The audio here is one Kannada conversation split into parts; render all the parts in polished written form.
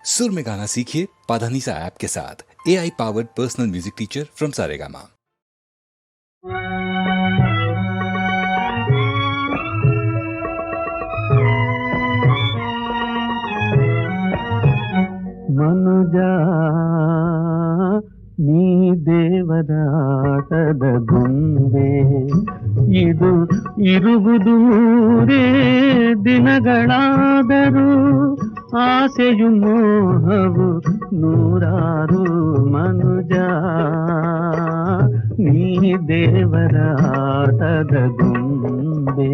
सुर में गाना सीखिए पाधानीसा ऐप के साथ। AI powered personal music teacher from Saregama. ಮನುಜಾ ನೀ ದೇವರಾಟದ ಗೊಂಬೆ, ಇದು ಇರುವುದು ಮೂರೇ ದಿನಗಳಾದರೂ ಆಸೆಯು ಮೋಹವು ನೂರಾರು. ಮನುಜಾ ನೀ ದೇವರಾಟದ ಗೊಂಬೆ.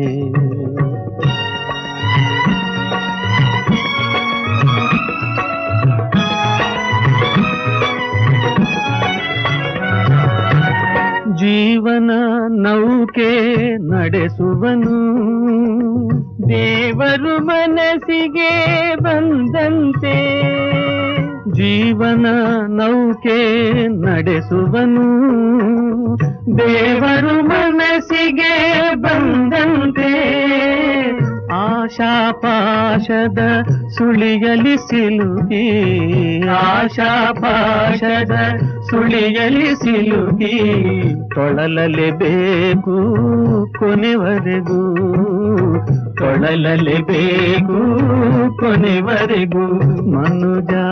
ಜೀವನ ನೌಕೆ ನಡೆಸುವನು, ದೇವರು ಮನಸ್ಸಿಗೆ ಬಂದಂತೆ. ಜೀವನ ನೌಕೆ ನಡೆಸುವನು, ದೇವರು ಮನಸ್ಸಿಗೆ ಬಂದಂತೆ. ಆಶಾಪಾಶದ ಸುಳಿಯಲಿ ಸಿಲುಕಿ, ಆಶಾಪಾಶದ ಸುಳಿಯಲಿ ಸಿಲುಕಿ ತೊಳಲಲೇಬೇಕು ಕೊನೆವರೆಗೂ, ತೊಳಲಲೇಬೇಕು ಕೊನೆವರೆಗೂ. ಮನುಜಾ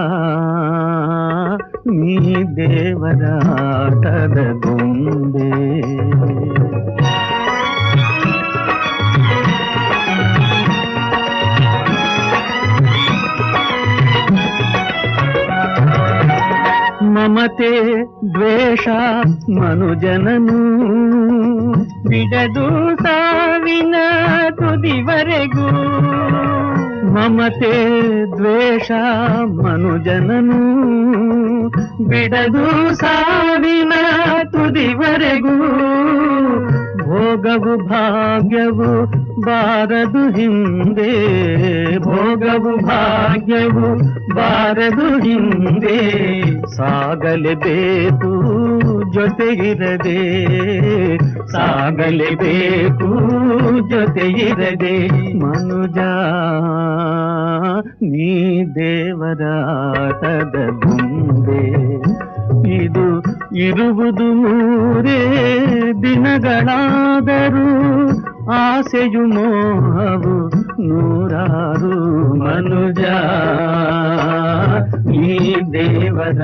ನೀ ದೇವರಾಟದ ಗೊಂಬೆ. ಮಮತೆ ದ್ವೇಷ ಮನುಜನನು ಬಿಡದು ಸಾವಿನ ತುದಿವರೆಗೂ. ಮಮತೆ ದ್ವೇಷ ಮನುಜನನು ಬಿಡದು ಸಾವಿನ ತುದಿವರೆಗೂ. ಭೋಗವು ಭಾಗ್ಯವು ಬಾರದು ಹಿಂದೆ, ಭೋಗವು ಭಾಗ್ಯವು ಬಾರದು ಹಿಂದೆ. ಸಾಗಲೇಬೇಕು ಜೊತೆಗಿರದೆ, ಸಾಗಲೇಬೇಕು ಜೊತೆಗಿರದೆ. ಮನುಜಾ ನೀ ದೇವರಾಟದ ಗೊಂಬೆ, ಇದು ಇರುವುದು ಮೂರೇ ದಿನಗಳಾದರೂ ಆಸೆಯು ಮೋಹವು ನೂರಾರು. ಮನುಜಾ ಈ ದೇವರ